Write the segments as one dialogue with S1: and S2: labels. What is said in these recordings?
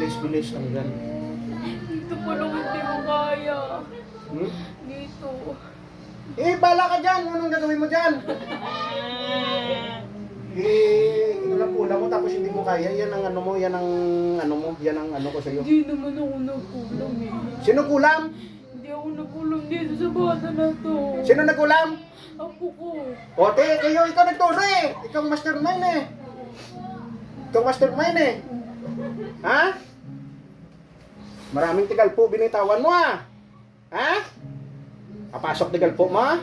S1: Bilis-bilis tanggal.
S2: Dito pa lang hindi ko kaya.
S1: Hmm?
S2: Dito.
S1: Bala ka dyan! Anong gagawin mo dyan? Kulang mo tapos hindi mo kaya. Yan ang ano mo, yan ang ano mo, yan ang ano ko sa'yo.
S2: Hindi naman ako nagkulam eh.
S1: Sino kulam?
S2: Hindi ako nagkulam dito sa bata na to.
S1: Sino nagkulam?
S2: Apo ko.
S1: O, ikaw nagturo eh. Ikaw ang mastermind eh. Ikaw ang mastermind eh. Ha? Maraming tigal po binitawan mo ah. Ha? Papasok tigal po mo ah?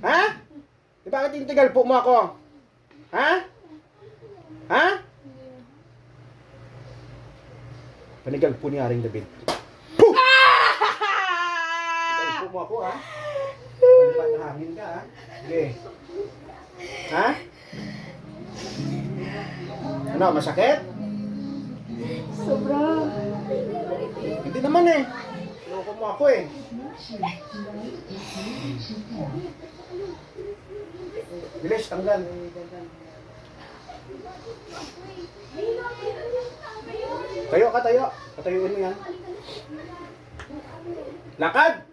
S1: Ha? Bakit yung tigal po mo ako? Ha? Ha? Panigal po ni Aring David. Puh! Tigal po mo ako ha? Panipat na hangin ka ha? Sige. Ha? Ano, masakit?
S2: Sobra.
S1: Hindi naman eh. Loko mo ako eh. Bilis, tanggal. Tayo ka, tayo. Patayuin mo yan. Lakad!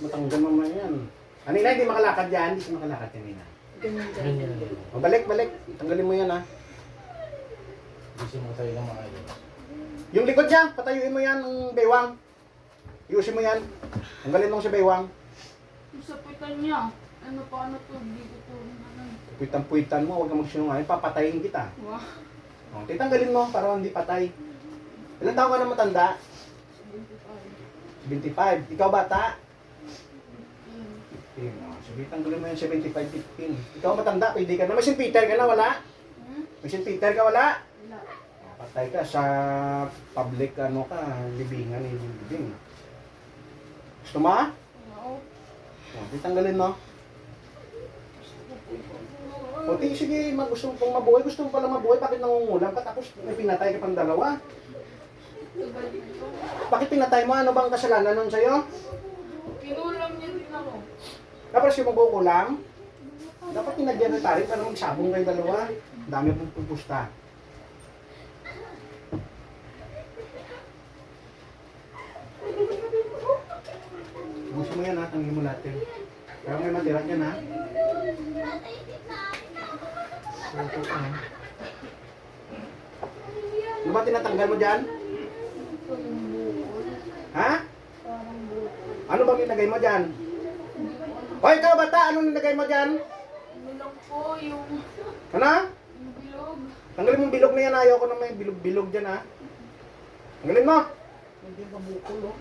S1: Matanggal mo yan. Kanina, hindi makalakad yan. Hindi siya makalakad kanina. O, balik. Tanggalin mo yan ha.
S3: Gusto mo tayo ng maayos.
S1: Yung likod niya, patayuin mo yan ng baywang. Iusin mo yan. Tanggalin mo si baywang.
S2: Yung sapitan niya. Ano paano to? Hindi ko to.
S1: Puwitan-puwitan mo, huwag kang magsinungaling, papatayin kita.
S2: Wow.
S1: O, titanggalin mo para hindi patay. Ilan taon ka na matanda? 75. Ikaw bata? 15. O, sige, tanggalin mo yung 75, 15. Ikaw matanda, pwede ka na. May St. Peter ka na, wala? May St. Peter ka, wala?
S2: Wala.
S1: O, patay ka sa public, ano ka, libingan, libing. Gusto mo?
S2: Wow.
S1: O, titanggalin mo. O, sige, gusto mo pong mabuhay. Gusto mo pala mabuhay, bakit nangungulam ka? Tapos may pinatay ka pang dalawa. Bakit pinatay mo? Ano bang kasalanan nun sa'yo?
S2: Kinulam niya din ako.
S1: Tapos yung magkukulam, dapat tinagyan ng tarik para magsabong kayo dalawa. Dami pong pupusta. Gusto mo yan ha, tanggalin mo lahat yan. Pero may matira yan ha. Ito ka ha. Ano ba tinatanggal mo dyan?
S2: Parang bukol.
S1: Ha?
S2: Parang bukol.
S1: Ano bang nilagay mo dyan? Hoy, ikaw bata, anong nilagay mo dyan?
S2: Ano lang po yung
S1: Ano?
S2: bilog.
S1: Tanggalin mo yung bilog na yan, ayaw ko na may bilog-bilog dyan ha. Tanggalin mo. Hindi ka bukol oh.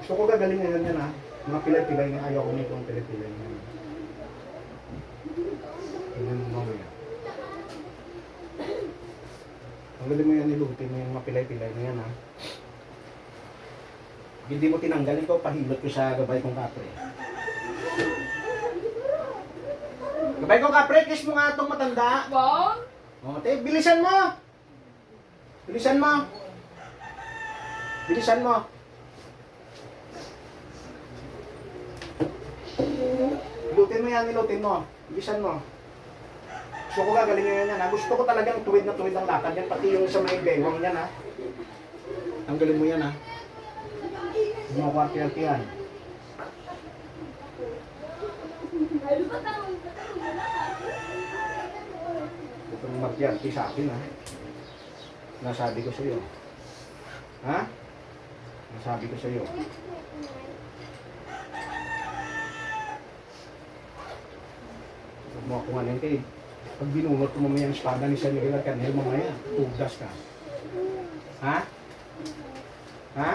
S1: Gusto ko gagaling ngayon yan ha. Mga pilay-pilay na ayaw ko nito ang pilay-pilay na yan. Tingnan mo mamaya. Tanggalin mo yan, nilutin mo yung mga pilay-pilay na yan ha. Hindi mo tinanggal ito, pahilot ko sa gabay kong kapre. Gabay kong kapre, kiss mo nga itong matanda.
S2: Wow.
S1: O, bilisan mo! Bilisan mo! Bilisan mo! Ilutin mo yan, ilutin mo. Bilisan mo. Gusto ko gagaling ngayon yan ha. Gusto ko talagang tuwid na tuwid ang lakad yan. Pati yung sa may bewang yan ha. Tanggalin mo yan ha. Huwag mo kwarti-artihan. Itong martiarti sa akin ha. Nasabi ko sa'yo. Ha? Nasabi ko sa'yo. Huwag mo akong anin kay pag binunot mo mamaya ang espada ni San Miguel Arcangel mamaya, tugdas ka. Ha? Ha?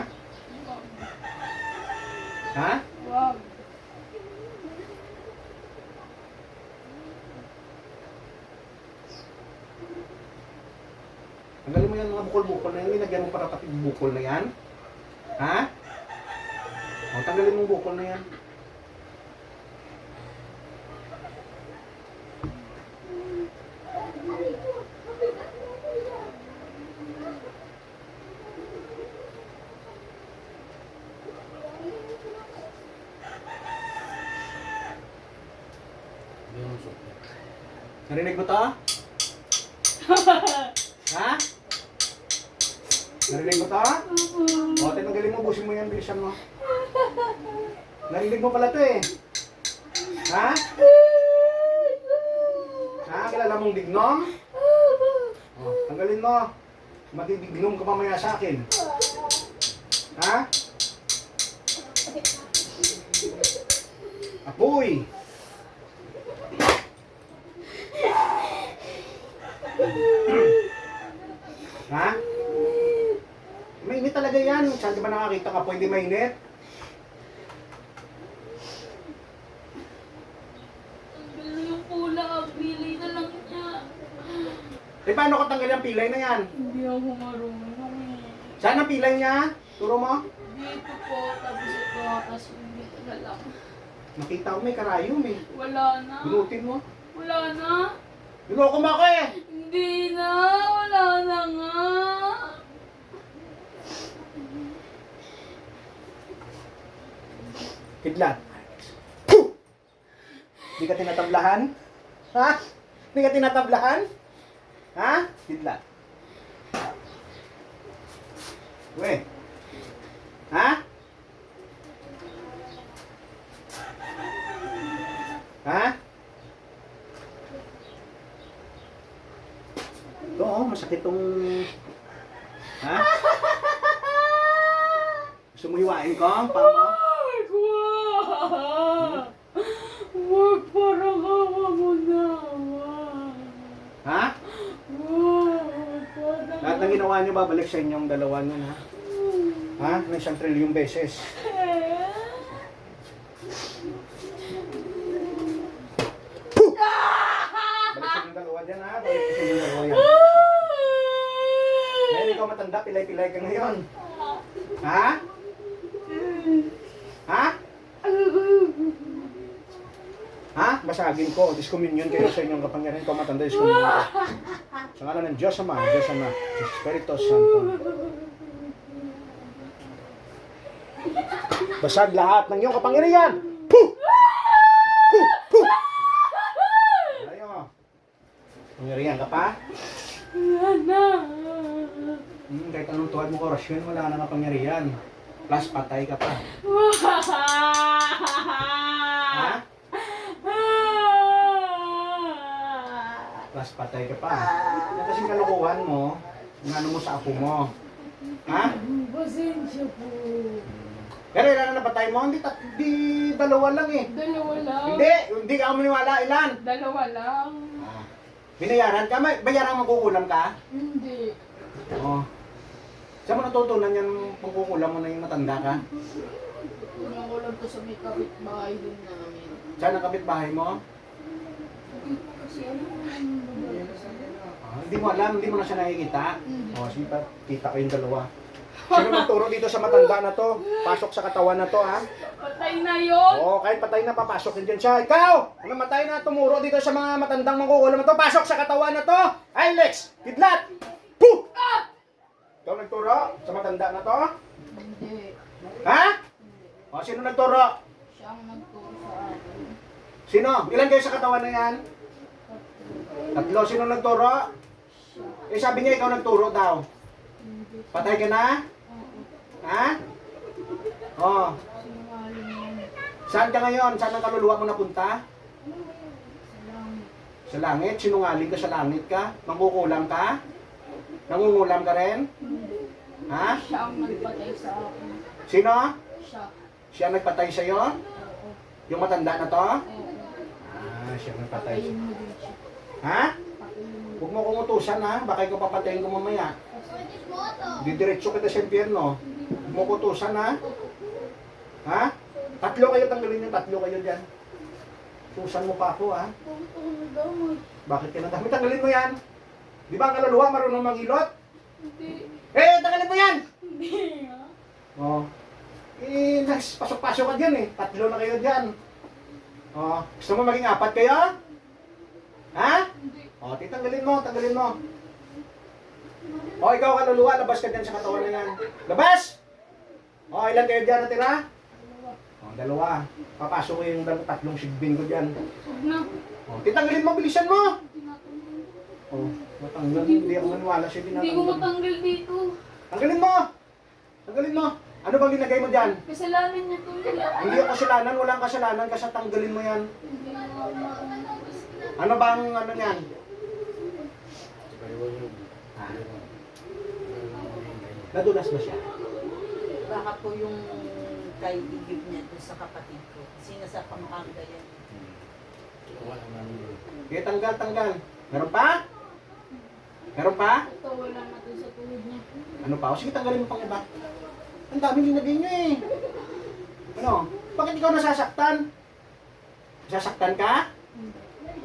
S1: Ha?
S2: Wow.
S1: Tanggalin mo yan mga bukol-bukol na yan. Nilagyan mo para pati bukol na yan. Ha? O, tanggalin mo bukol na yan.
S3: Hindi mo suko.
S1: Narinig mo to? Ha? Narinig mo to? O, tinanggalin mo, busin mo yan, bilisan mo. Narinig mo pala to eh. Ha? Ha? Kilala mong dignom? O, tanggalin mo. Matidignom ka mamaya sa akin. Ha? Apoy! Ha? Mainit talaga yan. Saan ka ba nakakita ka po hindi mainit?
S2: Ang bilo yung pula, bili na lang niya.
S1: Eh paano ko tanggal yung pilay na yan?
S2: Hindi ako marunong eh.
S1: Saan ang pilay niya? Turo mo?
S2: Dito po, tapos ito, tapos dito na lang.
S1: Nakita ko may karayom eh.
S2: Wala na.
S1: Binutin mo.
S2: Wala na.
S1: Niloko mo ako eh.
S2: Hindi na. Wala na nga.
S1: Kidlat. Puh! Di ka tinatablahan? Ha? Di ka tinatablahan? Ha? Kidlat. We. Ha? Ha? Ito oh, masakit tong... Ha? Gusto mo hiwain ko? Pamo?
S2: Wag! Wag, parang awa mo na. Wag.
S1: Ha?
S2: Wag, parang...
S1: Lahat ng ginawa niyo, babalik sa inyong dalawa niyo, ha? Ha? Ng 1 trilyong beses. Puh! Balik sa inyong dalawa dyan, ha? Balik sa inyong dalawa yan. Ngayon, ikaw matanda, pilay-pilay ka ngayon. Ha? Ha? Ha? Basagin ko. Discommunion kayo sa inyong kapangyarihan. Ikaw matanda, discommunion ko. Sa ngalan ng Diyos Ama, Diyos Ama, Diyos Espiritu Santo. Basag lahat ng iyong kapangyarihan. Puh! Puh! Puh! Ayaw. Pangyarihan ka pa?
S2: Wala na.
S1: Kahit anong tuwad mo ko, orasyon, wala na kapangyarihan. Plus, patay ka pa. Ha? Plus, patay ka pa. Yan kasing kalokohan mo, yung ano mo sa apo mo. Ha?
S2: Pasensya po.
S1: Pero ilan na napatay mo? Hindi, di dalawa lang eh.
S2: Dalawa lang.
S1: Hindi ka maniwala. Ilan?
S2: Dalawa lang.
S1: Binayaran ka? May bayaran magkukulam ka?
S2: Hindi.
S1: Oo. Saan mo natutunan yan pagkukulam mo na yung matanda ka?
S2: Una ko lang to sa may kapitbahay din namin.
S1: Saan ang kapitbahay mo?
S2: Kasi ano
S1: Hindi mo alam, hindi mo na siya nakikita.
S2: Hindi.
S1: Sige pa, kita kayong dalawa. Sino magturo dito sa matanda na to? Pasok sa katawan na to, ha?
S2: Patay na yun!
S1: Oo, kahit patay na, papasok din dyan siya. Ikaw! Ano matay na, tumuro dito sa mga matandang mangkukulam na to? Pasok sa katawan na to! Ay, Lex! Kidlat! Puh! Ikaw nagturo sa matanda na to?
S2: Hindi.
S1: Ha? O, sino nagturo?
S2: Siya ang nagturo sa akin.
S1: Sino? Ilan kayo sa katawan na yan? Tatlo. Sino nagturo? Eh, sabi niya ikaw nagturo daw.
S2: Hindi.
S1: Patay ka na?
S2: Oo.
S1: Ha? Oh.
S2: Sinungaling yan.
S1: Saan ka ngayon? Saan ang kaluluwa mo napunta?
S2: Sa langit.
S1: Sa langit? Sinungaling ka sa langit ka? Mangkukulam ka? Nangungulam ka rin?
S2: Hindi.
S1: Ha?
S2: Siya ang nagpatay sa akin.
S1: Sino?
S2: Siya.
S1: Siya nagpatay sa'yo?
S2: Oo.
S1: Yung matanda na to?
S2: Oo.
S1: Ah, siya nagpatay.
S2: Patayin mo din siya.
S1: Ha?
S2: Patayin mo.
S1: Huwag mo kong utusan ha? Baka ikaw papatayin ko mamaya. Didiretso kita sa impyerno. Huwag mo kong utusan ha? Ha? Tatlo kayo, tanggalin yung tatlo kayo dyan. Tusan mo pa ako ha? Bakit ka nadami? Tanggalin mo yan. Di ba ang kaluluwa marunong maghilot?
S2: Hindi.
S1: Eh, tanggalin mo yan!
S2: Hindi nga.
S1: Oh. Eh, next, pasok-pasok ka dyan eh. Tatlo na kayo dyan. Oh, gusto mo maging apat kayo? Ha?
S2: Hindi.
S1: Oh, titanggalin mo, tanggalin mo. Oh, ikaw kaluluwa, labas ka dyan sa katawan na yan. Labas! Oh, ilan kayo dyan natira?
S2: Dalawa.
S1: Oh, Dalawa. Papasok ko yung tatlong sigbin ko dyan.
S2: Huwag na.
S1: Oh, titanggalin mo, bilisan mo!
S2: Tinatanggal.
S1: Oh, matanggal. Hindi ako maniwala siya
S2: Hindi ko
S1: tinatanggal.
S2: matanggal dito.
S1: Tanggalin mo! Tanggalin mo! Ano bang linagay mo dyan?
S2: Kasalanan niya to.
S1: Hindi ako kasalanan, walang kasalanan kasi tanggalin mo yan.
S2: Hindi ko
S1: Ano bang ano yan? Ah, nadulas ba siya?
S4: Baka po yung kay Igib niya doon sa kapatid ko. Kasi nasa Pampanga yan.
S1: Kaya tanggal. Meron pa? Meron pa?
S2: Ito, wala na to sa tuhod niya.
S1: Ano pa? O sige, tanggalin mo pang iba. Ang daming linagay niyo eh. Ano? Bakit ikaw nasasaktan? Nasasaktan ka?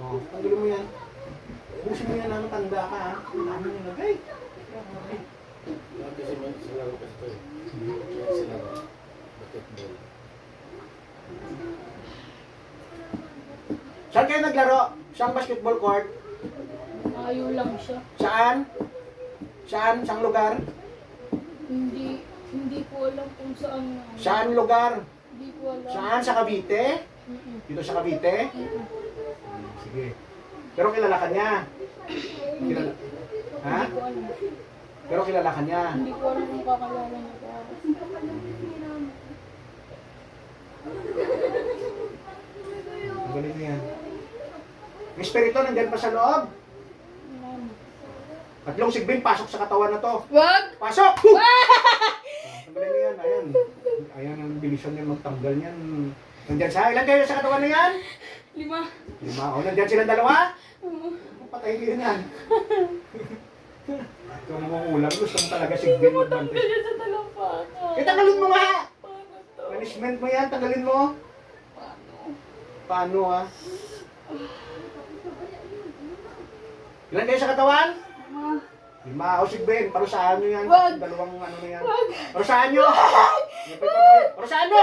S1: Oh, tanggalin mo yan. Busin mo yan na tanda ka ha. Ang daming linagay.
S3: Kasi sila ko kasi ito eh. Sila ko. Basketball.
S1: Saan kayo naglaro? Saan basketball court?
S2: Ayaw lang siya.
S1: Saan? Saan? Saan lugar?
S2: Hindi ko alam kung saan nga.
S1: Saan lugar?
S2: Hindi ko alam.
S1: Saan? Sa Cavite?
S2: Mm-mm.
S1: Dito sa Cavite?
S2: Mm-mm.
S1: Sige. Pero kilala ka niya. Kilala. Ha?
S2: Hindi ko alam.
S1: Pero kilala ka niya.
S2: Hindi ko alam kung kakalala niya ko.
S1: Ang galing niya. May espiritu nandyan pa sa loob. Tatlong sigbin, pasok sa katawan na to.
S2: Wag!
S1: Pasok! Huh! Tanggalin niya yan. Ayan. Ayan ang bilisan niya magtanggal niyan. Nandyan sa ilan kayo sa katawan na yan?
S2: 5.
S1: 5. O, nandyan silang dalawa? Patay ko yun yan. Ito mga ulam. Gusto mo talaga sigbin magbantay.
S2: Kaya sa talampakan.
S1: Eh, tanggalin mo nga!
S2: Paano to?
S1: Punishment mo yan, tanggalin mo.
S2: Paano?
S1: Paano ha? Ilan kayo sa katawan? 5 o sigbin, parusahan nyo yan.
S2: Wag.
S1: Dalawang ano na yan.
S2: Wag!
S1: Parusahan nyo! Parusahan nyo!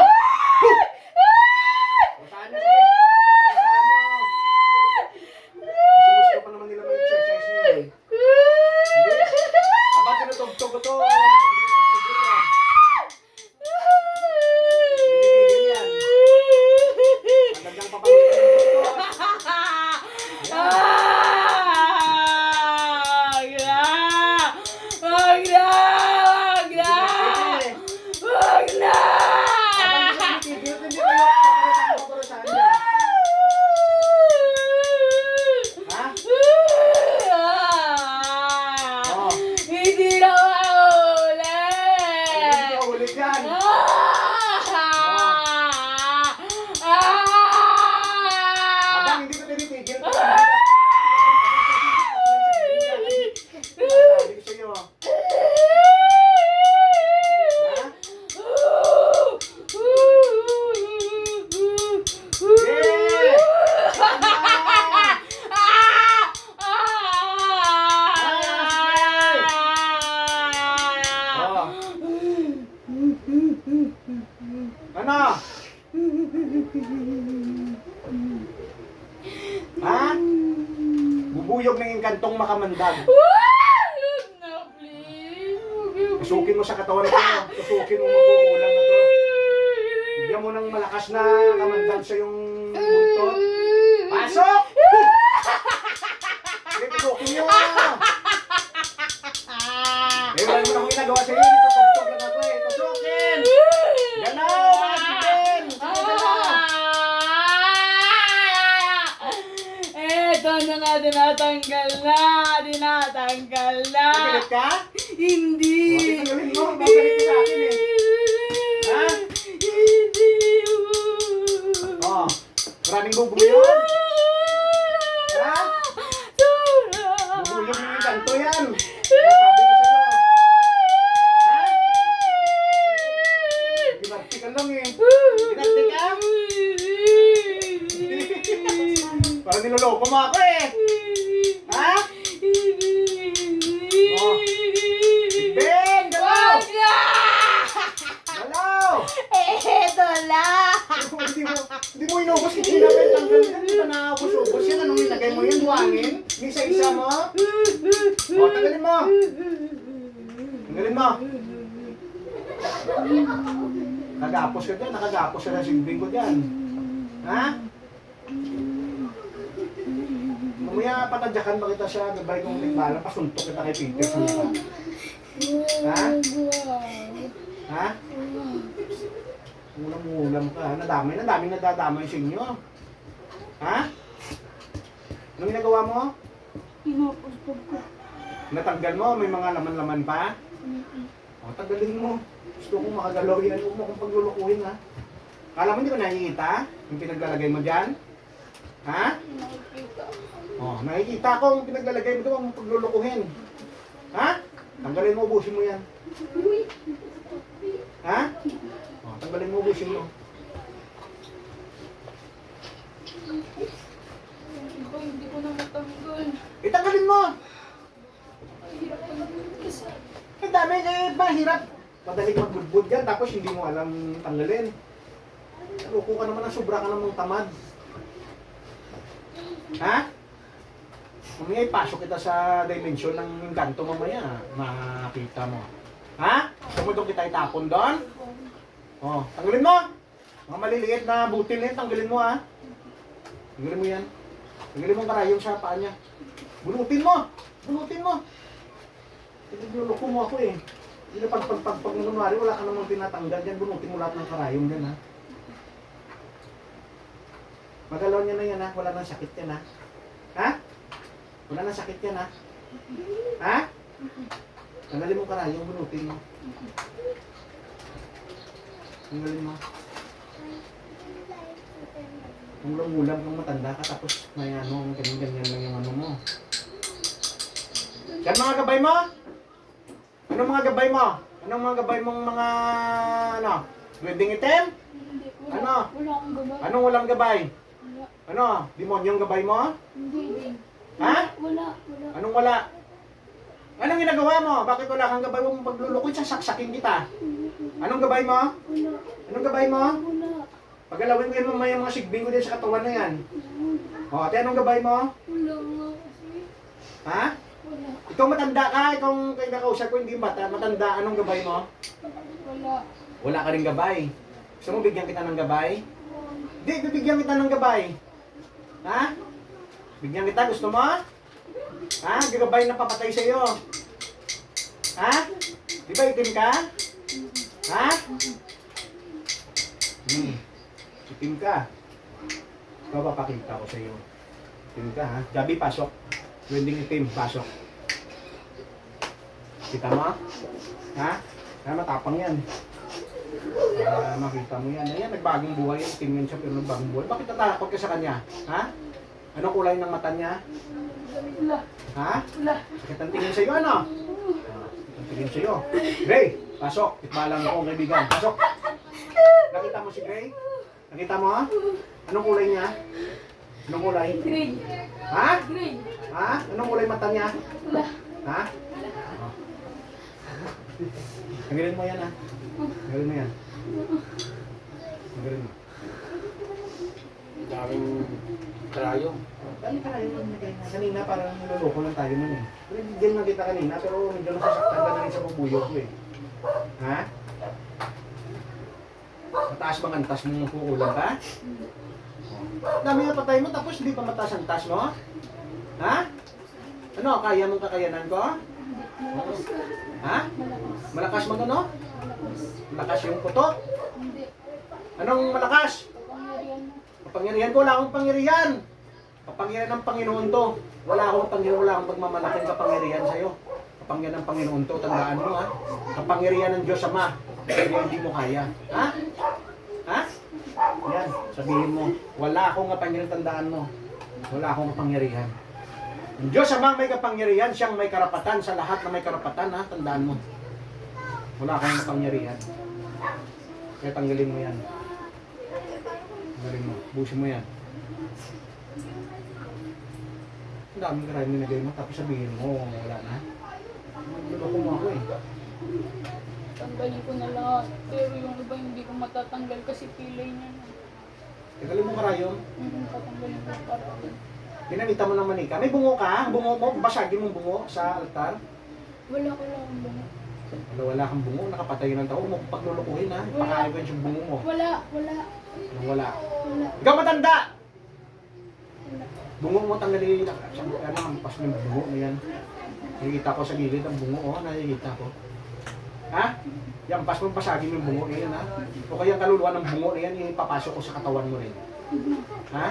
S1: Parusahan nyo, sige! Parusahan nyo! Gusto pa naman nila mag-exercise nyo eh. Aba, tinutugtog ko to. Titigil yan. Titigil yan. Magandang papalutan ng doktor. Ano? Ha? Bubuyog ng inkantong makamandag.
S2: Huwag na, please.
S1: Tusukin mo sa katawan ko. Tusukin mo magugulang na to. Bigyan mo ng malakas na kamandag sa yung buntot. Pasok! Sige, tusukin nyo! Eh, wala naman akong ginagawa sa iyo. Tutugtog lang ako eh. Tusukin! Galaw! Mga sigbin! Sige, galaw!
S2: Eto na nga, tinatanggal na. Tinatanggal na.
S1: Napilit ka?
S2: Hindi.
S1: O, tinanggalin mo. Babalik ko sa akin eh. Ha?
S2: Hindi.
S1: Oh, maraming bubuyog. Ha? Bubuyog ng kanto yan. Sabi ko sa'yo. Ha? Ginarti ka lang eh. Ginarti ka? Parang niloloko mo ako eh. Ha? Oh. Ben, galaw!
S2: Wag na!
S1: Galaw!
S2: Eto lang.
S1: Hindi mo inubos yung sinabay. Tanggal yan. Hindi pa nakakubos-ubos yan. Anong nilagay mo yan? Buhangin? Isa-isa mo? O, tanggalin mo. Tanggalin mo. Taga. Nakagapos ka dyan, nakagapos ka na sigbing ko dyan. Ha? Mamaya patadyakan ba kita siya, gabay kong tikbala, pasuntok kita kay Peter sa mukha. Ha? Ha? Ulam-ulam ka, nadamay nadadamay sa inyo. Ha? Anong ginagawa mo?
S2: Pinapuspog ko.
S1: Natanggal mo, may mga laman-laman pa? O, tanggalin mo. Gusto kong makagalaw yan, huwag mo kong paglulukuhin ha. Kala mo hindi ko nakikita yung pinaglalagay mo dyan? Ha?
S2: Nakikita.
S1: O, nakikita ko yung pinaglalagay mo doon, huwag mo paglulukuhin. Ha? Tanggalin mo, ubusin mo yan. Ha? O, tanggalin mo, ubusin mo.
S2: Iba, hindi ko na matanggal.
S1: Tanggalin mo!
S2: Ay, hirap tanggalin kasi.
S1: Ang dami, mahirap. Madaling magbudbud yan, tapos hindi mo alam tanggalin. Naluko ka naman, sobra ka namang tamad. Ha? Mamaya ipasok kita sa dimension ng kanto mamaya. Makakita mo. Ha? Gusto mo doon kita itapon doon? Oh, tanggalin mo! Mga maliliit na butil na tanggalin mo ha. Tanggalin mo yan. Tanggalin mo ang karayong sa paa niya. Bunutin mo! Bunutin mo! Nagluloko mo ako eh. Hindi na pag kunwari, wala ka namang tinatanggal dyan. Bunutin mo lahat ng karayong dyan ha. Magalaw niya na yan ha. Wala nang sakit yan ha. Ha? Wala nang sakit yan ha. Ha? Tanggalin mo karayong, bunutin mo. Tanggalin mo. Ulam-ulam kung matanda ka tapos may ano, ganyan-ganyan lang yung ano mo. Yan mga gabay mo? Anong mga gabay mo? Anong mga gabay mong mga ano? Wedding item?
S2: Hindi,
S1: Ano?
S2: Wala akong gabay.
S1: Anong walang gabay?
S2: Wala.
S1: Ano? Demonyong gabay mo?
S2: Hindi din.
S1: Ha?
S2: Wala.
S1: Anong wala? Anong ginagawa mo? Bakit wala kang gabay mo paglulukoy? Sasaksakin kita. Anong gabay mo?
S2: Wala.
S1: Anong gabay mo?
S2: Wala.
S1: Paggalawin ko yun mamaya mga sigbing ko din sa katawan na yan. O, ate, anong gabay mo?
S2: Wala nga kasi.
S1: Ha?
S2: Wala.
S1: Ikaw matanda ka, ikaw kayo nakausap ko, hindi bata. Matanda, anong gabay mo?
S2: Wala.
S1: Wala ka rin gabay. Gusto mo bigyan kita ng gabay? Hindi, bibigyan kita ng gabay. Ha? Bigyan kita, gusto mo? Ha? Gagabay na papatay sa'yo. Ha? Di ba itim ka? Ha? Itim ka. Ikaw papakita ko sa'yo. Itim ka ha? Gabi, pasok. Wending itim, pasok. Kita mo? Ha? Kaya matapang yan. Makita mo yan. Ayan, nagbagong buhay yan. Itim yan siya pero nagbagong buhay. Bakit natakot ka sa kanya? Ha? Anong kulay ng mata niya?
S2: Wala.
S1: Ha?
S2: Wala.
S1: Sakit ang tingin sa'yo, ano? Sakit ang tingin sa'yo. Gray, pasok. Itbalang ko, kaibigan. Pasok. Nakita mo si Gray? Nakita mo? Anong kulay niya? Anong kulay?
S2: Grade.
S1: Ha?
S2: Grade.
S1: Ha? Anong kulay mata niya?
S2: Wala.
S1: Ha? Tanggalin mo yan, ha? Tanggalin mo yan. Tanggalin mo.
S3: Daming karayong.
S1: Dali ka na yun. Kanina parang niloloko lang tayo nun eh. Pero bigyan lang kita kanina pero medyo nasasaktan ka na rin sa bubuyo ko eh. Ha? Mataas bang ang tas mo kukulang ka? Dami na patay mo tapos hindi pa mataas ang tas mo? Ha? Ano? Kaya mong kakayanan ko?
S2: Malakas.
S1: Ha?
S2: Malakas.
S1: Malakas mag ano?
S2: Malakas.
S1: Malakas yung putok?
S2: Hindi.
S1: Anong malakas?
S2: Kapangyarihan mo.
S1: Kapangyarihan ko, wala akong pangyarihan. Kapangyarihan ng Panginoon to. Wala akong pangyarihan, wala akong pagmamalaking kapangyarihan sa'yo. Kapangyarihan ng Panginoon to, tandaan mo ha. Kapangyarihan ng Diyos Ama. Pero hindi mo kaya. Ha? Ha? Yan, sabihin mo. Wala akong kapangyarihan, tandaan mo. Wala akong kapangyarihan. Ang Diyos Ama may kapangyarihan, siyang may karapatan sa lahat na may karapatan ha, tandaan mo. Wala akong kapangyarihan. Kaya tanggalin mo yan. Tanggalin mo. Busin mo yan. Ang daming karayong nilagay mo, tapos sabihin mo, wala na. Magluloko mo ako eh.
S2: Tanggalin ko na lahat. Pero yung iba hindi ko matatanggal kasi pilay niya na.
S1: Tanggalin mo karayong.
S2: Tatanggalin ko para.
S1: Pinamita mo ng manika. May bungo ka? Bungo mo, basagin mong bungo sa altar.
S2: Wala ko lang bungo.
S1: Wala kang bungo, nakapatay ng tao. Huwag mo paglulukuhin ha. Ipakain ko yung bungo mo.
S2: Wala.
S1: Anong wala?
S2: Wala.
S1: Ikaw matanda!
S2: Wala.
S1: Bungo mo tanggalin. Ano, hampas mo yung bungo mo yan. Nakikita ko sa gilid ang bungo, oh. Nakikita ko. Ha? Yan, pas mo pasagin yung bungo na yan, ha? O kaya ang kaluluwa ng bungo na yan, ipapasok ko sa katawan mo rin. Ha?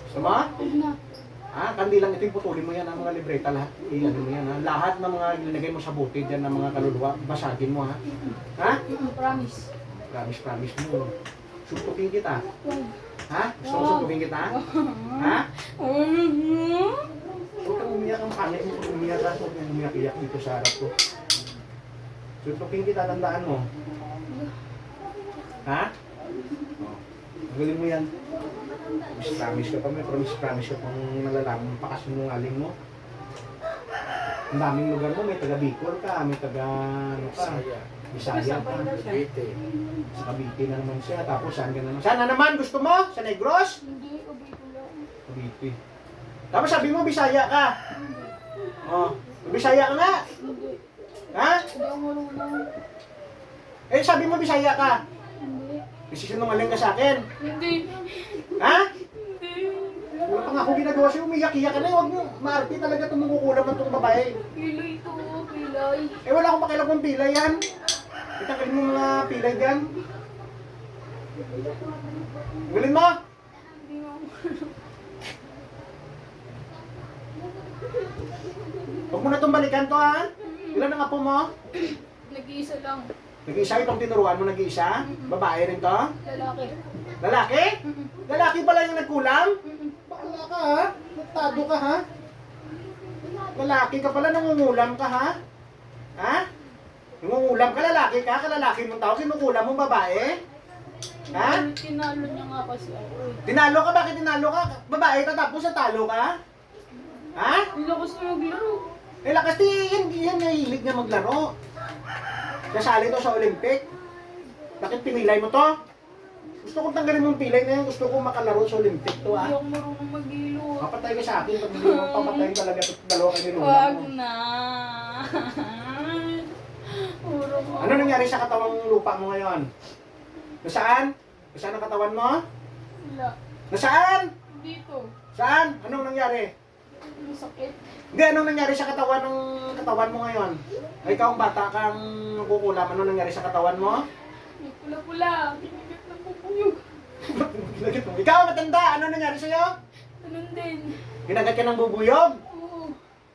S1: Gusto mo?
S2: Huwag na.
S1: Ha? Kandilang ito yung putulin mo yan, ang mga libreta, lahat. Iyan mo yan, ha? Lahat ng mga nilagay mo sa buti dyan ng mga kaluluwa, basagin mo, ha? Ha?
S2: Promise.
S1: Promise mo. Suntukin kita.
S2: Huwag.
S1: Ha? Gusto mo suntukin kita? Ha? Huwag kang umiyak ang pangit mo. Huwag umiyak ka. Huwag kang umiyak-iyak dito sa harap ko. Suntukin kita, tandaan mo. Ha? Oh. Magaling mo yan. Promise ka pa, may promise ka pang nalalaman mo pa kasi nung aling mo. Ang daming lugar mo, may taga Bicol ka, may taga ano ka,
S3: Saya.
S1: Bisaya ka.
S3: Cavite.
S1: Sa Cavite na naman siya, tapos saan ka naman? Saan na naman? Gusto mo? Sa Negros?
S2: Hindi, ubi ko lang.
S1: Cavite. Tapos sabi mo, Bisaya ka. Oh, Bisaya ka nga.
S2: Hindi.
S1: Ha?
S2: Hindi ako marunong.
S1: Eh, sabi mo, Bisaya ka.
S2: Hindi.
S1: Sinungaling ka sa akin.
S2: Hindi.
S1: Ha?
S2: Hindi.
S1: Wala pa nga ako ginagawa sa'yo, umiyak-iyak ka na. Huwag mo, maarte talaga tumukukulam ng itong babae.
S2: Pilay to, pilay.
S1: Eh, wala akong pakialam kung pilay yan. Itanggalin mo mga pilay dyan. Gulin mo.
S2: Hindi mo.
S1: Huwag mo na itong balikan to, ha? Ilan ang apo mo?
S2: Nag-iisa lang.
S1: Nag-iisa itong tinuruan mo, nag-iisa? Babae rin to?
S2: Lalaki.
S1: Lalaki?
S2: Mm-mm.
S1: Lalaki pala yung nagkulang?
S2: Mm-mm.
S1: Bakla ka, ha? Nagtado ka, ha? Lalaki ka pala, nangungulam ka, ha? Ha? Nangungulam ka, lalaki ka? Kalalaki mong tao, kinukulam mong babae? Ha?
S2: Tinalo niya nga kasi ako eh.
S1: Tinalo ka? Bakit tinalo ka? Babae ka tapos natalo ka? Ha?
S2: Ang lakas na maglaro.
S1: Eh, lakas yan nahilig niya maglaro. Kasali to sa Olympic. Bakit pinilay mo to? Gusto kong tanggalin mong pilay na yan. Gusto kong makalaro sa Olympic to,
S2: Hindi
S1: ha?
S2: ako marunong maghilo.
S1: Papatay ka sa akin pag hindi mo papatay talaga ito dalawa kayo nilulang
S2: Wag
S1: mo.
S2: na. Puro mo.
S1: Ano nangyari sa katawang lupa mo ngayon? Nasaan? Nasaan ang katawan mo?
S2: Wala.
S1: Nasaan?
S2: Dito.
S1: Saan? Anong nangyari?
S2: Masakit.
S1: Hindi, anong nangyari sa katawan mo ngayon? Ay, ikaw ang bata kang kukulam. Ano nangyari sa katawan mo?
S2: May pula-pula. Pinigit na pupuyog.
S1: Ikaw, matanda! Ano nangyari sa'yo?
S2: Ganun din.
S1: Ginagat ka ng bubuyog?
S2: Oo.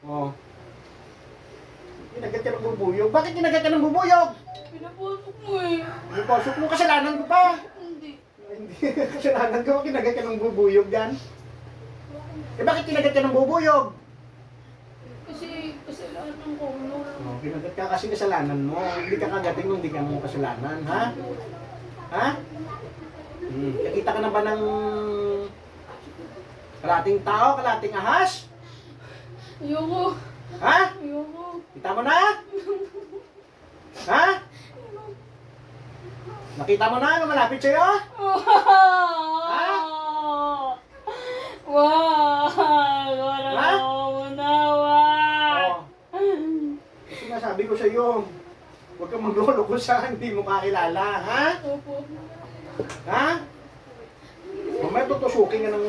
S1: Oo. Ginagat ka ng bubuyog? Bakit ginagat ka ng bubuyog?
S2: Pinapasok mo eh.
S1: Yung pasok mo, kasalanan ko pa.
S2: Hindi.
S1: Hindi, kasalanan ko. Kinagat ka ng bubuyog dyan. Eh, bakit kinagat ka ng bubuyog?
S2: Kasi kasalanan ko.
S1: Oh, kinagat ka kasi kasalanan mo. Hindi ka kagating kung hindi ka mo kasalanan, ha? Ha? Nakita ka na ba ng kalating tao, kalating ahas?
S2: Ayoko.
S1: Ha?
S2: Ayoko.
S1: Kita mo na? Ha? Nakita mo na? Ano malapit sa'yo?
S2: Ha? Wow! Wala
S1: Ha?
S2: ako nawag.
S1: Sinasabi ko sa'yo, huwag kang maglolo kung saan hindi mo kakilala, ha?
S2: Opo.
S1: Ha? Mamaya tutusukin ka ng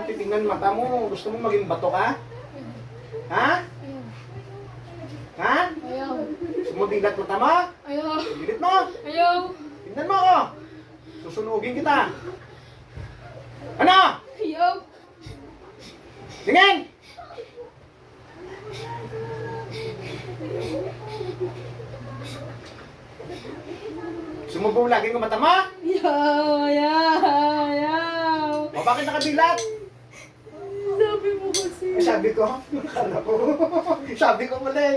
S1: titingnan mata mo. Gusto mo maging bato ka? Ha?
S2: Ayaw.
S1: Ha?
S2: Ayaw.
S1: Gusto mo dilat mata mo?
S2: Ayaw.
S1: Dilit mo?
S2: Ayaw.
S1: Tingnan mo ako. Susunugin kita. Ano?
S2: Ayaw.
S1: Tingin! Sumubo lagi ng mata mo?
S2: Ayaw. Ayaw.
S1: O bakit nakadilat?
S2: Sabi mo kasi.
S1: Eh, sabi ko, akala ko. Sabi ko pala eh.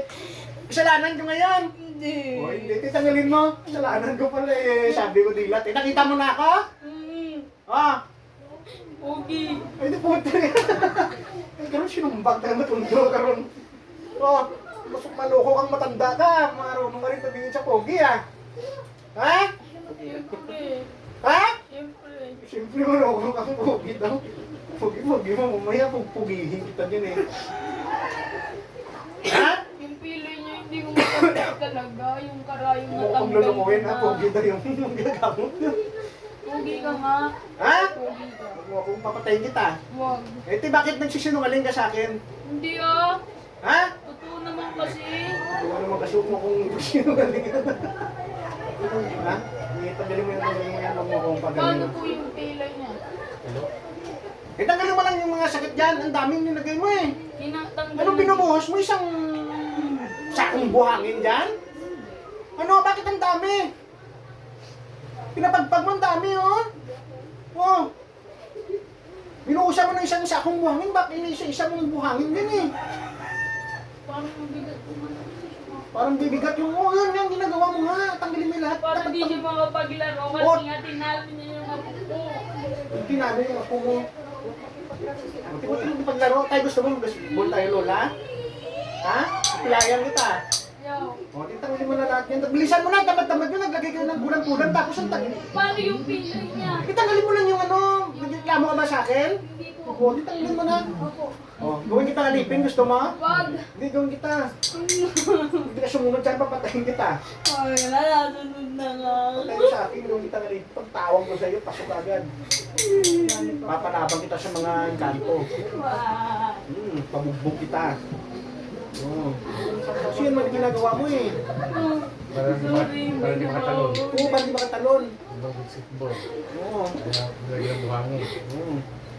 S1: Kasalanan ko ngayon.
S2: Hindi.
S1: O hindi, titanggalin mo. Kasalanan ko pala eh. Sabi ko dilat eh. Nakita mo na ako? Ah,
S2: Pogi.
S1: ay di pumunta rin. Karoon sinumbag tayo matundo. Karoon. Oh, masok maloko kang matanda ka. Marunong ka rin tabingin sa pogi ah. Ha?
S2: Siyempre.
S1: Ha?
S2: Siyempre.
S1: Siyempre maloko kang pogi daw. Pogi mo. Mamaya pugpugihin kita din eh. Ha?
S2: Yung pilay niya hindi ko matanda. talaga, yung karayong
S1: Mukhang
S2: natanggal
S1: lulukuhin
S2: ko
S1: ha,
S2: na.
S1: pogi daw yung gagamot.
S2: Pogi ka nga.
S1: Ha?
S2: Pogi ka.
S1: Huwag mo akong papatayin kita.
S2: Wag.
S1: Eh, ti, bakit nagsisinungaling ka sa akin?
S2: Hindi ah.
S1: Ha?
S2: Totoo naman kasi.
S1: Kung ano naman kasuk mo kung sinungaling ka. Ha? Tanggalin mo yan, huwag mo akong
S2: Paano
S1: pagaling.
S2: po yung pilay niya?
S3: Hello?
S1: Eh, tanggalin mo lang yung mga sakit dyan. Ang daming nilagay mo eh.
S2: Kinatanggal.
S1: Anong binubuhos mo? Isang sakong buhangin dyan? Ano? Bakit ang dami? Pinapagpag mo ang dami, oh. Oh. Binuhusan mo ng isang sakong buhangin. Bakit isa mong buhangin din eh?
S2: Parang mabigat naman.
S1: Parang bibigat yung, oh, yun, yung ginagawa mo nga. Tanggalin mo yung lahat.
S2: Parang di siya makapaglaro
S1: Oh.
S2: kasi nga tinalo niya yung apo ko.
S1: Hindi namin yung ako mo. Buti mo tayo paglaro. Tayo gusto mo mag-basketball tayo, Lola? Ha? Pilayan kita.
S2: Yo.
S1: O, titanggalin mo na lahat yan. Bilisan mo na, tamad-tamad yun. Naglagay kayo ng kulang-kulang. Tapos ang tanggalin.
S2: Paano yung pilay niya?
S1: Itanggalin mo lang yung ano. Nagreklamo ka ba sa akin?
S2: Hindi po.
S1: O, titanggalin mo na.
S2: Opo.
S1: O, gawin kita alipin. Gusto mo?
S2: Wag.
S1: Hindi, gawin kita. Hindi ka sumunod dyan, papatayin kita.
S2: Ay, nalasunod na nga.
S1: Patayin sa akin, gawin kita alipin. Pag tawag ko sa'yo, pasok agad. Papanabang kita sa mga kanto.
S2: Wag.
S1: Pabugbog kita. Oo. Kasi yun man ginagawa mo eh.
S3: Para di makatalon.
S1: Oo, para di makatalon.
S3: Basketball.
S1: Oo.
S3: Kaya lagi ng buhangin.
S1: Oo.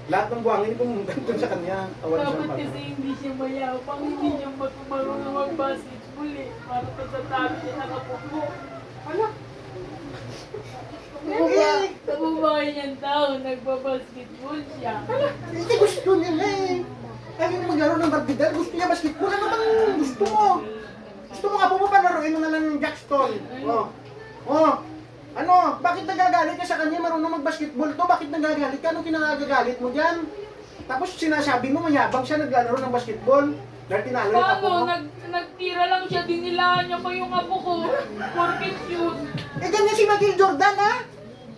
S1: Lahat ng buhangin pumunta dun sa kanya. Tawa siya
S2: Dapat
S1: pag.
S2: kasi hindi siya mayapang, hindi niya marunong mag-basketball eh. Para pa sa tabi niya nakapupo. Wala. Kababae niyang tao, nagbabasketball siya.
S1: Hindi gusto niya na eh. Ayaw niya maglaro ng barbidal. Gusto niya basketball. Ano bang gusto mo? Gusto mo nga po mo palaruin mo na lang ng Jackson. Oh. Oh. Ano? Bakit nagagalit ka sa kanya? Marunong mag-basketball to. Bakit nagagalit ka? Anong kinagagalit mo dyan? Tapos sinasabi mo mayabang siya naglalaro ng basketball. Dahil tinalo yung apo mo.
S2: Paano? Nagtira lang siya, dinilaan niya pa yung apo ko. Porkit yun.
S1: Eh ganyan si Michael Jordan ha?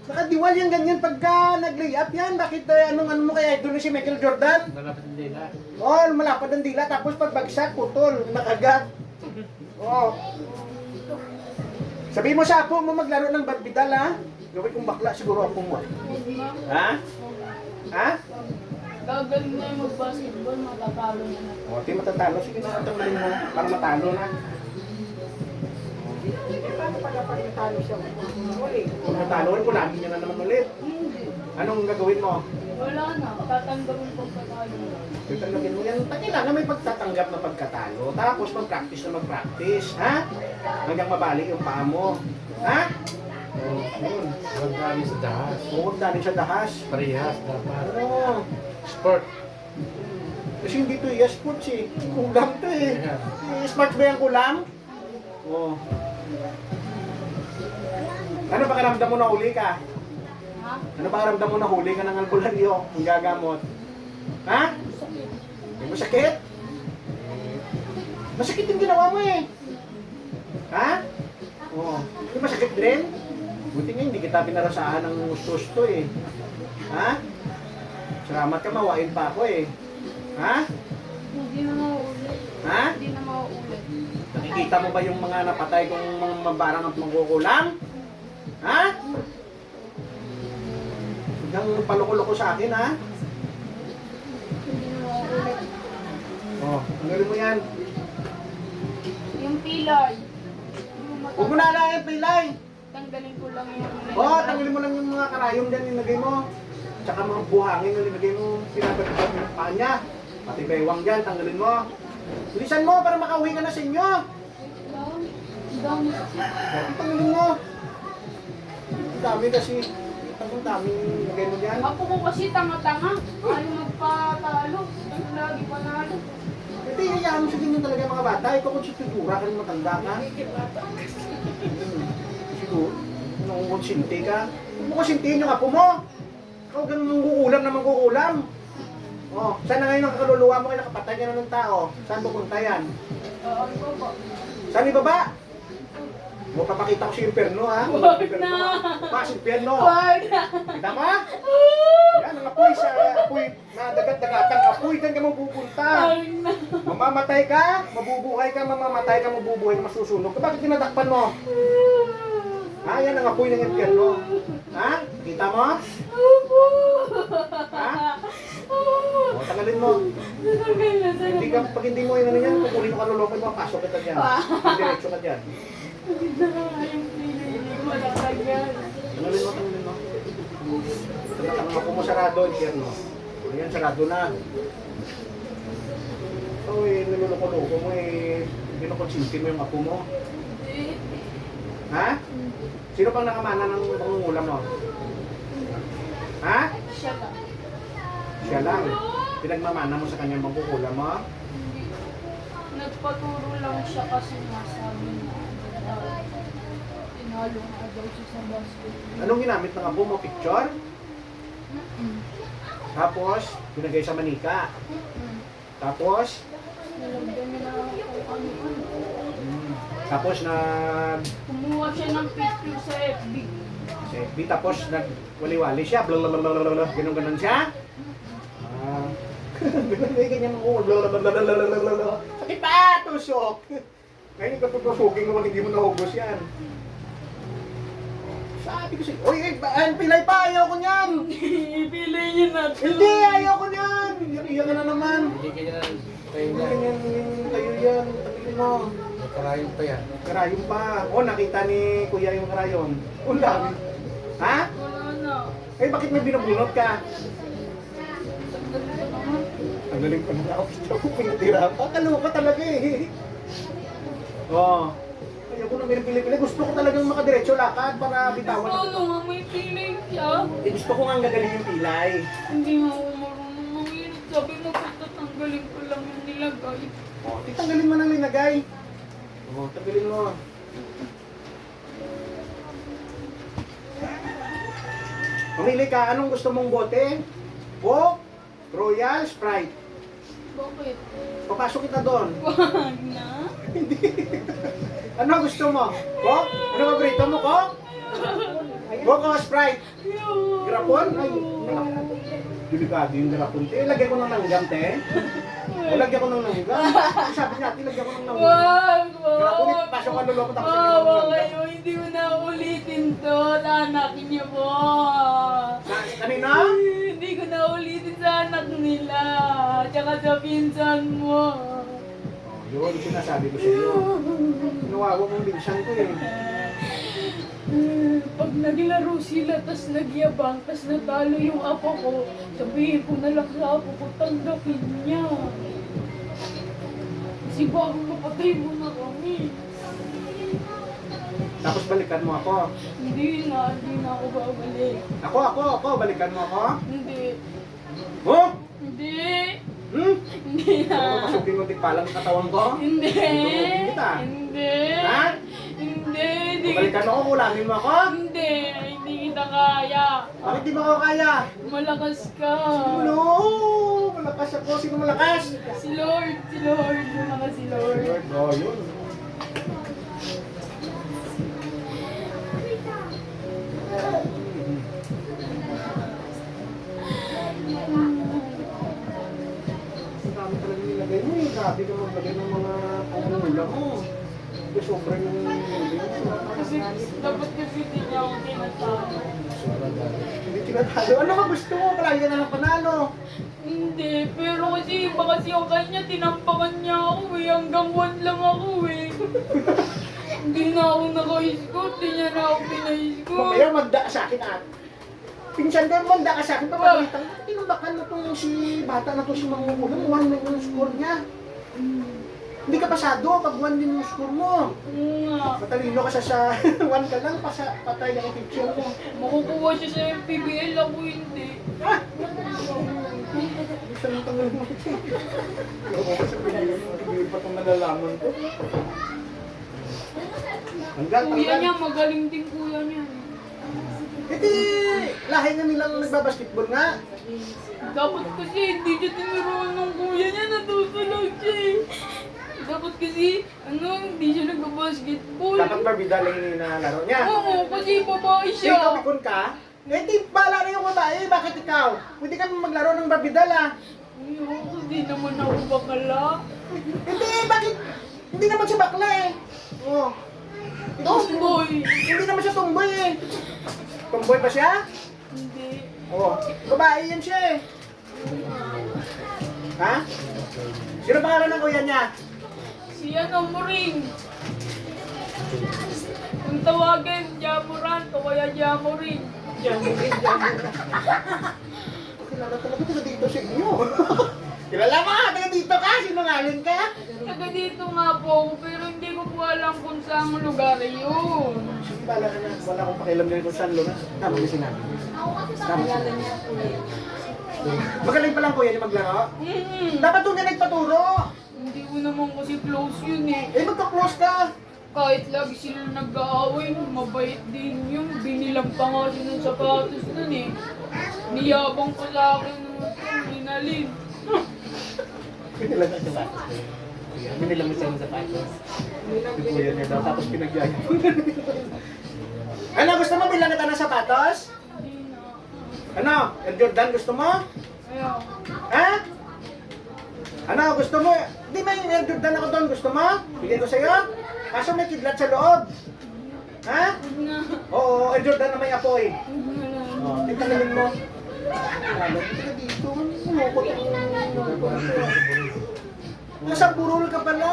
S1: Nakadiwal yung ganyan pagka nag-layup yan. Bakit anong mo kaya idol na si Michael Jordan?
S3: Malapit ang dila.
S1: Oh, malapad ang dila tapos pag bagsak, putol, nakagat. Oh. Sabi mo sa apo mo maglaro ng barbidal ha? Gawin kong bakla siguro apo mo. Ha? Ha?
S2: Gagaling na yung mag-basketball, matatalo niya na.
S1: O, di matatalo. Sige na, tanggalin mo. Para matalo na. Paano pala pag natalo siya? Kung natalo, kulangin niya na naman ulit. Anong gagawin mo?
S2: Wala na, tatanggapin ko pa tayo.
S1: Tatanggapin mo yan. Kailangan may pagtatanggap na pagkatalo. Tapos mag-practice na mag-practice. Ha? Hanggang mabalik yung paa mo. Ha? O, yun.
S3: Huwag dami sa dahas.
S1: Huwag dali sa dahas.
S3: Parehas dapat.
S1: Oo.
S3: Sport.
S1: Kasi hindi to sports eh. Kulam to eh.
S3: Ayan.
S1: Smart ba yung kulam? Oo. Ano pakiramdam mo na huli ka?
S2: Ha?
S1: Ano pakiramdam mo na huli ka ng albularyo? Ang gagamot? Ha?
S2: Sakit.
S1: May masakit? Masakit yung ginawa mo eh. Ha? Oo. Hindi masakit din? Buti nga hindi kita pinarasahan ng gusto eh. Ha? Salamat ka, mawain pa ako eh. Ha?
S2: Hindi na mauulit.
S1: Ha?
S2: Hindi na mauulit.
S1: Nakikita mo ba yung mga napatay kong mga mabarang at mangkukulam? Ha? Hanggang paloko-loko sa akin, ha?
S2: Hindi na mauulit.
S1: Oh, tanggalin mo yan.
S2: Yung pilay.
S1: Huwag mo na alahin, pilay.
S2: Tanggalin ko lang yung
S1: Oh, tanggalin mo lang yung mga karayom dyan, nilagay mo. Tsaka mga buhangin na nilagay mo, pinapagpag ng paa niya. Pati baywang dyan, tanggalin mo. Bilisan mo para makauwi ka na sa inyo.
S2: Ang dami.
S1: Bakit tanggalin mo? Ang dami kasi. Ang daming nilagay mo dyan.
S2: Ako ko kasi tanga-tanga. Ayaw magpatalo. Lagi panalo.
S1: Hindi, hayaan mo sa ganyan talaga yung mga bata. Ikaw kung sigura ka rin matanda ka. Siguro, nung konsinti ka. Huwag mo konsintihin yung apo mo. Ikaw ganun mangkukulam na mangkukulam. Oh, saan na ngayon ang kaluluwa mo kaya nakapatay ka na ng tao? Saan pupunta yan?
S2: Ano po?
S1: Saan ibaba? Mo papakita ko si Imperno ha?
S2: Wag na.
S1: Pa, si Imperno.
S2: Wag na.
S1: Kita mo? Yan, ang apoy sa apoy na dagat-dagatang apoy. Diyan ka mo pupunta.
S2: Wag na.
S1: Mamamatay ka, mabubuhay ka, mamamatay ka, mabubuhay ka, masusunog ka. Bakit tinadakpan mo? Ha? Yan ang apoy ng impyerno. Ha? Kita mo? Ha? O, tagalin mo. Hindi ka, pag hindi mo yun yan, kukunin mo ka luloko, mapasok kita dyan. Diretso ka dyan. Tagalin mo, tagalin mo. Ang ako mo sarado, impyerno. Ayan, sarado na. So, niluloko-loko mo binukonsinti mo yung apo mo. Ha? Sino pang nakamana ng pangungulam mo? Ha?
S2: Siya lang.
S1: Siya lang. Pinagmamana mo sa kanyang pangkukulam mo?
S2: Hindi. Nagpaturo lang siya kasi nasabi na tinalo nga daw siya sa basketball.
S1: Anong ginamit ng apo mo? Picture? Tapos, pinagay sa manika. Tapos,
S2: Nalagyan niya na kung ano-ano.
S1: tapos
S2: Kumuha siya ng picture sa FB.
S1: tapos nagwali-wali siya. Blablabla. Ganun siya. Ganyan mo. Blablabla. Sakit pa! Tusok! Ngayon ka tutusukin mo hindi mo nahugos yan. Sabi ko siya, oy, pilay pa! Ayaw ko niyan!
S2: Ipilay niya na to.
S1: Hindi! Ayaw ko niyan! Iyak ka na naman.
S3: Hindi kanya tayo
S1: Hindi
S3: na.
S1: ganyan tayo yan. Tabi mo.
S3: May karayong pa yan.
S1: Karayom pa. O, nakita ni Kuya yung karayom. Ang dami. Ha?
S2: Wala na.
S1: Eh, bakit may binubunot ka?
S2: Tagdal ko naman.
S1: Ang galing pa na ako. Ito ko pinatira pa. Kaloka talaga eh. Oo. Ayoko na may pili-pili. Gusto ko talagang makadiretso lakad para bitawan.
S2: Ano nga, may pilay siya.
S1: Eh, gusto ko nga ang gagaling yung pilay.
S2: Hindi nga ako marunong mangilit. Sabi mo, patatanggalin ko lang yung nilagay.
S1: O, tanggalin mo ng linagay. O, tanggalin mo. Mamili ka. Anong gusto mong bote? Coke, Royal, Sprite.
S2: Bakit?
S1: Papasok kita doon.
S2: Wag na.
S1: Ano gusto mo? Coke? Ano paborito mo, Coke? Coke o Sprite? Grapon? Ay, delikado yung grapon. Eh, lagyan ko ng langgam, te. O, lagyan ko ng langgam. Sabi natin, lagyan ko ng langgam.
S2: Wag,
S1: Grapon,
S2: wag.
S1: pasok ka luloko tapos lagyan ko ng
S2: Wawa
S1: langgam.
S2: kayo, hindi mo na ulitin to. Anak niyo po.
S1: Kanina?
S2: Hindi ko na ulitin sa anak nila. Tsaka sa pinsan mo.
S1: Yun, sinasabi ko sa iyo. Nawawa mong binsan ko eh.
S2: Pag naglaro sila, tas nagyabang, tas natalo yung apo ko, sabihin ko na lang sa apo ko, tanggapin niya. Kasi bago mapatay mo na kami.
S1: Tapos balikan mo ako.
S2: Hindi na ako babalik.
S1: Ako, balikan mo ako.
S2: Hindi.
S1: Oh!
S2: Hindi.
S1: Hindi
S2: na.
S1: Pasukin mo din palang katawan ko.
S2: Hindi.
S1: Tutulogin kita.
S2: Hindi.
S1: Ha?
S2: Hindi. Hindi.
S1: Balikan mo ako, kulangin mo ako.
S2: Hindi. Hindi kita kaya.
S1: Bakit di ba ako kaya?
S2: Malakas ka.
S1: No! Malakas ako. Sino malakas?
S2: Si Lord. Si Lord. Malakas si Lord.
S1: Lord, oh, yun. Ang dami talaga nilagay mo eh. Grabe ka maglagay ng mga pangungula mo. Kasi sobrang yung
S2: Kasi dapat kasi hindi niya ako tinatalo.
S1: hindi tinatalo. Ano ba gusto mo? Palagi ka na lang panalo.
S2: Hindi, pero kasi iba kasi yung kanya, tinampakan niya ako eh. Hanggang 1 lang ako eh. Hindi na ako naka-scout, hindi niya na ako pina-scout.
S1: Mamaya magda ka sa akin at pinsan din, magda ka sa akin. Papagalitan mo. Tinumbakan mo itong si bata na to si Mangungulang. 1 lang yung score niya. Hindi ka pasado pag 1 din yung score mo.
S2: Oo nga.
S1: Matalino ka sa 1 ka lang, patay na yung picture mo.
S2: Makukuha siya sa MPBL, ako hindi.
S1: Ah! Gusto nang tanggalin mo ito. Ako kasi pinili pa itong nalalaman ko. Hanggang,
S2: Kuya niya, magaling din kuya niya.
S1: Hindi! Lahi nga nilang nagbabasketball nga.
S2: Dapat kasi hindi siya tinuruan ng kuya niya, natutulag siya eh. Dapat kasi, hindi siya nagbabasketball.
S1: Dapat barbida lang yung nilalaro niya.
S2: Oo, kasi babae
S1: Siya,
S2: siya.
S1: kapikon ka? Eh, di bala na yung babae. Bakit ikaw? Pwede ka maglaro ng barbidal ah.
S2: Ayoko, hindi naman ako bakala.
S1: Hindi, bakit? Hindi naman siya bakla eh. Oh.
S2: Tomboy!
S1: Hindi naman siya tomboy eh. Tomboy ba siya?
S2: Hindi.
S1: Oo. Babae yan siya eh. Ha? Sino pangalan ng kuya niya?
S2: Si ano mo rin. Kung tawagin, Jamuran, o kaya Jamurin.
S1: Jamurin. Kilala talaga taga dito sa inyo. Kilala mo ka, taga dito ka, sinungaling ka.
S2: Taga dito nga po ako, pero hindi ko po alam kung saan lugar yun.
S1: Sige, bala ka na. Wala akong pakialam din kung saan lugar. Tama yung sinabi. Tama
S4: Kilala
S1: sinabi.
S4: niya po yun.
S1: Magaling pa lang kuya niya maglaro. Dapat doon ka nagpaturo.
S2: Hindi ko naman kasi close yun eh.
S1: Eh, magka-close ka.
S2: Kahit lagi sila nag-aaway, mabait din yung binilang pa nga siya ng sapatos nun eh. Niyabang ko sa akin nung inalin.
S1: Pinilang sa sapatos. Pinilang mo siya sa sapatos. Yung kuya niya daw, tapos pinagyaya. Ano, gusto mo bilang kita ng sapatos?
S2: Hindi na.
S1: Ano, Air Jordan gusto mo?
S2: Ayaw.
S1: Ha? Ano, gusto mo? Di ba yung Air Jordan ako doon, gusto mo? Bigyan ko sa'yo? Kaso may kidlat sa loob. Ha?
S2: Huwag na.
S1: Oo, Air Jordan na may apoy.
S2: Huwag na lang.
S1: Oh, tingnan mo. Lalo, tingnan dito. Umukot nasa burol ka pala.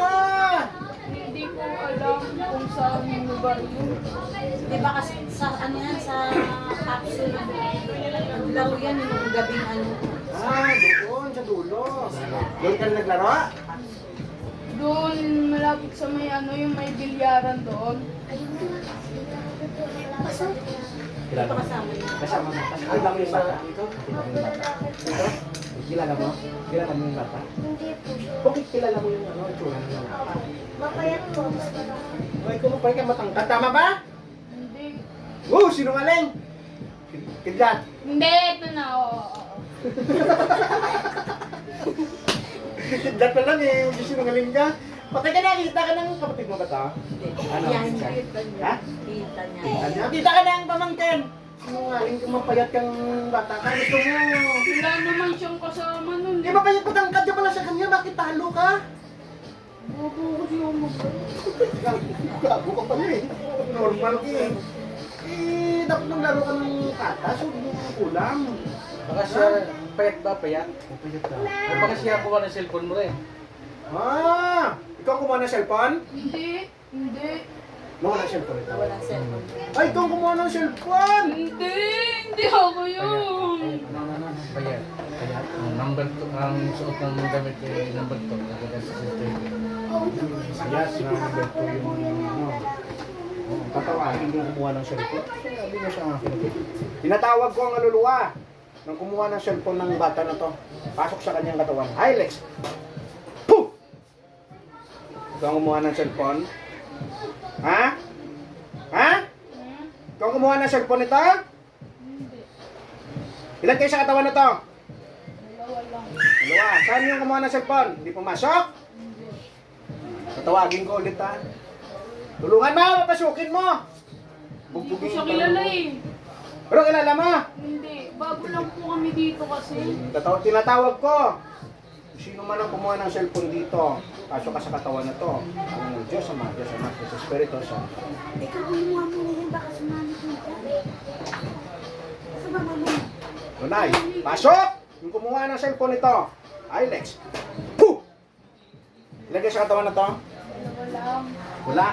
S2: Hindi ko alam kung saan yung lugar yun.
S4: Di ba kasi sa ano yan, sa capsule, naglaro yan yung gabing ano.
S1: Ah, doon, sa dulo. Doon ka na naglaro?
S2: Doon, malapit sa may ano, yung may bilyaran doon.
S4: Ito kasama yun.
S1: Kasama mo. Kilala mo yung bata? Ito? Kilala mo? Kilala mo yung bata?
S5: Hindi po siya.
S1: Bakit kilala mo yung ano, itsura ng bata?
S5: Mapayat po.
S1: O, ikaw mo pa ka matangkad. Tama ba?
S2: Hindi.
S1: Oo, sinungaling! Kidlat!
S2: Hindi, ito na. Oo.
S1: Kidlat pa lang eh, hindi sinungaling ka. Patay ka na, kita ka ng kapatid mo ba ito?
S4: Hindi.
S1: Ano?
S4: Yan,
S1: Siya?
S4: kita niya.
S1: Ha?
S4: Kita niya.
S1: Ano? Kita ka na ang pamangkin! Sinungaling kung mapayat kang bata ka. Gusto mo...
S2: Wala naman siyang kasama nun.
S1: Di ba payat patangkad ka pala sa kanya? Bakit talo ka?
S2: Bobo kasi ako
S1: Gago ka pala eh. Normal ka eh. Eh, dapat naglaro ka ng tatas, huwag mo kulang.
S3: Baka siya, payat ba? Payat?
S1: Mapayat ka.
S3: O baka siya kuha ng cellphone mo rin.
S1: Ah! Ikaw kumuha ng cellphone?
S2: Hindi. Hindi.
S1: Kumuha ng cellphone ito.
S4: Walang cellphone.
S1: Ay, ikaw kumuha ng cellphone!
S2: Hindi. Hindi ako yun.
S3: Payat. Payat. Ang number 2, ang suot ng damit ay number 2. Nagagay sa cellphone.
S1: Yes, na number 2 yung ano. Tatawagin yung kumuha ng cellphone. Sabi mo sa akin. Tinatawag ko ang aluluwa nang kumuha ng cellphone ng bata na to. Pasok sa kanyang katawan. Hi, Lex! Puh! Ikaw ang kumuha ng cellphone? Ha? Ha? Ikaw ang kumuha ng cellphone nito?
S2: Hindi.
S1: Ilan kayo sa katawan na to?
S2: Dalawa lang.
S1: Dalawa. Saan yung kumuha ng cellphone? Hindi pumasok?
S2: Hindi.
S1: Tatawagin ko ulit ha. Tulungan mo! Papasukin mo!
S2: Hindi ko siya kilala eh.
S1: Pero kilala mo?
S2: Hindi. Bago lang po kami dito kasi.
S1: Tinatawag ko. Kung sino man ang kumuha ng cellphone dito, pasok ka sa katawan na to. Ang Diyos Ama, Diyos Ama, Diyos Espiritu Santo.
S5: Ikaw kumuha mo na yan. Baka sumali ko dyan. Sa mama mo.
S1: Lunay, pasok! Yung kumuha ng cellphone nito, Ilex. Puh! Ilagay sa katawan na to.
S2: Dalawa lang.
S1: Wala.